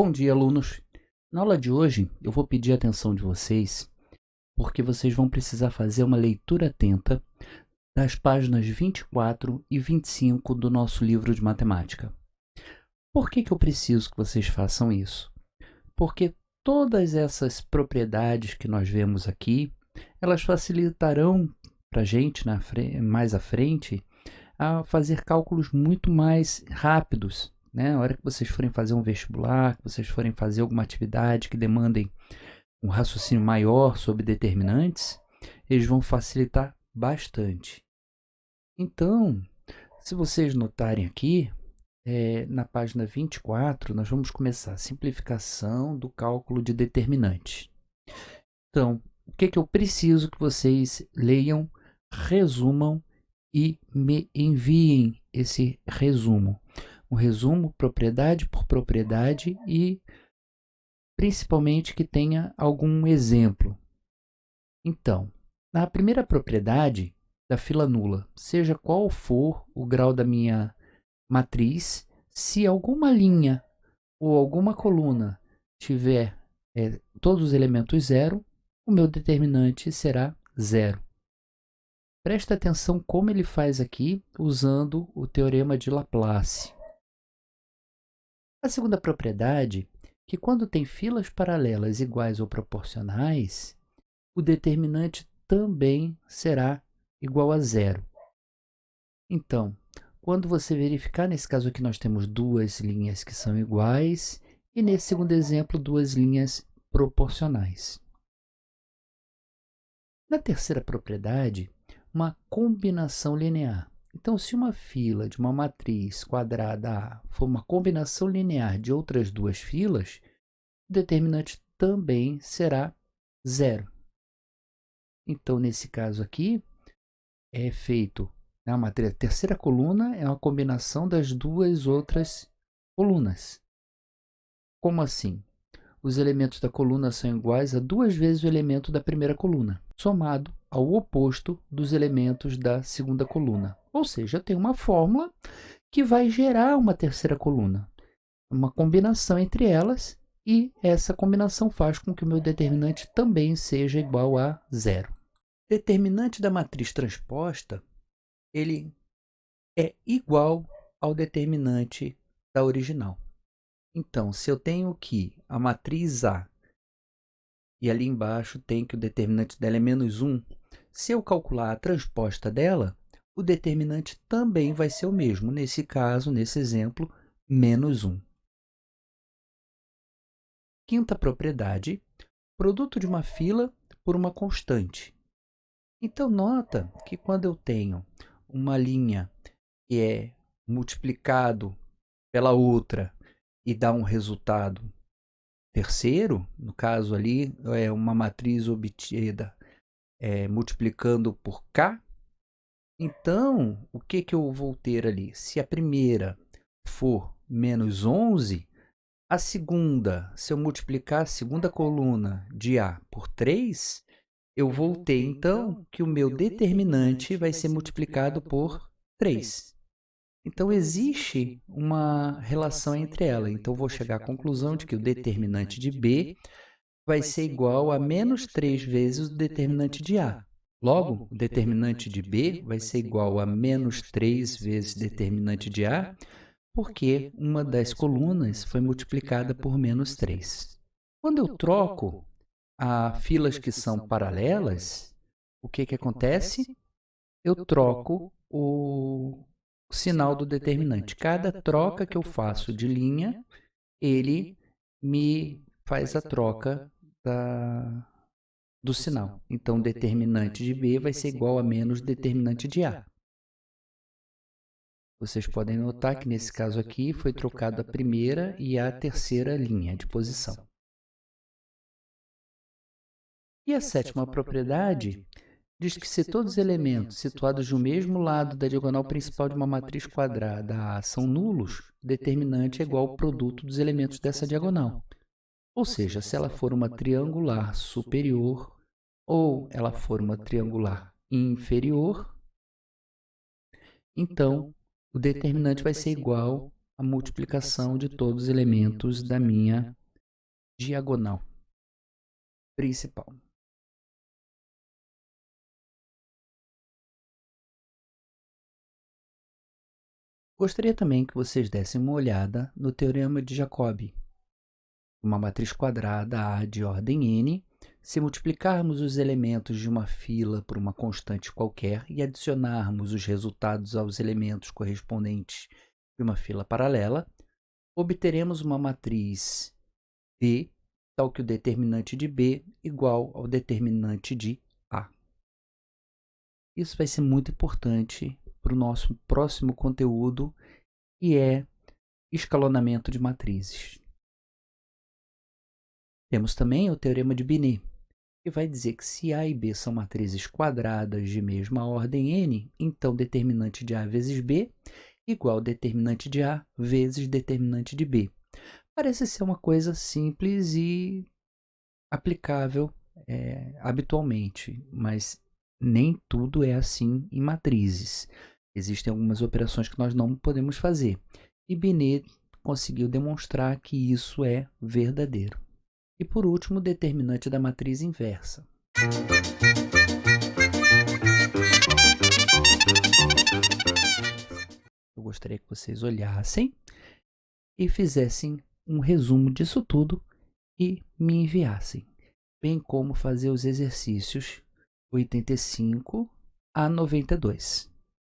Bom dia, alunos. Na aula de hoje, eu vou pedir a atenção de vocês, porque vocês vão precisar fazer uma leitura atenta das páginas 24 e 25 do nosso livro de matemática. Por que eu preciso que vocês façam isso? Porque todas essas propriedades que nós vemos aqui, elas facilitarão para a gente, mais à frente, a fazer cálculos muito mais rápidos, né? Na hora que vocês forem fazer um vestibular, que vocês forem fazer alguma atividade que demandem um raciocínio maior sobre determinantes, eles vão facilitar bastante. Então, se vocês notarem aqui, na página 24, nós vamos começar a simplificação do cálculo de determinantes. Então, o que eu preciso que vocês leiam, resumam e me enviem esse resumo. Um resumo propriedade por propriedade e principalmente que tenha algum exemplo. Então, na primeira propriedade da fila nula, seja qual for o grau da minha matriz, se alguma linha ou alguma coluna tiver todos os elementos zero, o meu determinante será zero. Presta atenção como ele faz aqui, usando o teorema de Laplace. A segunda propriedade, que quando tem filas paralelas iguais ou proporcionais, o determinante também será igual a zero. Então, quando você verificar, nesse caso aqui nós temos duas linhas que são iguais e nesse segundo exemplo duas linhas proporcionais. Na terceira propriedade, uma combinação linear. Então, se uma fila de uma matriz quadrada A for uma combinação linear de outras duas filas, o determinante também será zero. Então, nesse caso aqui, é feito a terceira coluna é uma combinação das duas outras colunas. Como assim? Os elementos da coluna são iguais a duas vezes o elemento da primeira coluna, somado ao oposto dos elementos da segunda coluna. Ou seja, tem uma fórmula que vai gerar uma terceira coluna. Uma combinação entre elas e essa combinação faz com que o meu determinante também seja igual a zero. Determinante da matriz transposta, ele é igual ao determinante da original. Então, se eu tenho que a matriz A e ali embaixo tem que o determinante dela é menos 1, se eu calcular a transposta dela, o determinante também vai ser o mesmo. Nesse caso, nesse exemplo, menos 1. Quinta propriedade, produto de uma fila por uma constante. Então, nota que quando eu tenho uma linha que é multiplicado pela outra e dá um resultado terceiro, no caso ali é uma matriz obtida multiplicando por k, então o que eu vou ter ali? Se a primeira for menos 11, a segunda, se eu multiplicar a segunda coluna de A por 3, eu vou ter então que o meu determinante vai ser multiplicado por 3. Então, existe uma relação entre elas. Então, vou chegar à conclusão de que o determinante de B vai ser igual a menos 3 vezes o determinante de A. Logo, o determinante de B vai ser igual a menos 3 vezes o determinante de A, porque uma das colunas foi multiplicada por menos 3. Quando eu troco a filas que são paralelas, o que acontece? Eu troco o sinal do determinante. Cada troca que eu faço de linha, ele me faz a troca do sinal. Então, o determinante de B vai ser igual a menos determinante de A. Vocês podem notar que nesse caso aqui foi trocado a primeira e a terceira linha de posição. E a sétima propriedade diz que se todos os elementos situados no mesmo lado da diagonal principal de uma matriz quadrada A são nulos, o determinante é igual ao produto dos elementos dessa diagonal. Ou seja, se ela for uma triangular superior ou ela for uma triangular inferior, então o determinante vai ser igual a multiplicação de todos os elementos da minha diagonal principal. Gostaria também que vocês dessem uma olhada no Teorema de Jacobi. Uma matriz quadrada A de ordem n, se multiplicarmos os elementos de uma fila por uma constante qualquer e adicionarmos os resultados aos elementos correspondentes de uma fila paralela, obteremos uma matriz B, tal que o determinante de B igual ao determinante de A. Isso vai ser muito importante para o nosso próximo conteúdo, que é escalonamento de matrizes. Temos também o Teorema de Binet, que vai dizer que se A e B são matrizes quadradas de mesma ordem n, então determinante de A vezes B igual ao determinante de A vezes determinante de B. Parece ser uma coisa simples e aplicável habitualmente, mas nem tudo é assim em matrizes. Existem algumas operações que nós não podemos fazer. E Binet conseguiu demonstrar que isso é verdadeiro. E por último, o determinante da matriz inversa. Eu gostaria que vocês olhassem e fizessem um resumo disso tudo e me enviassem, bem como fazer os exercícios 85 a 92.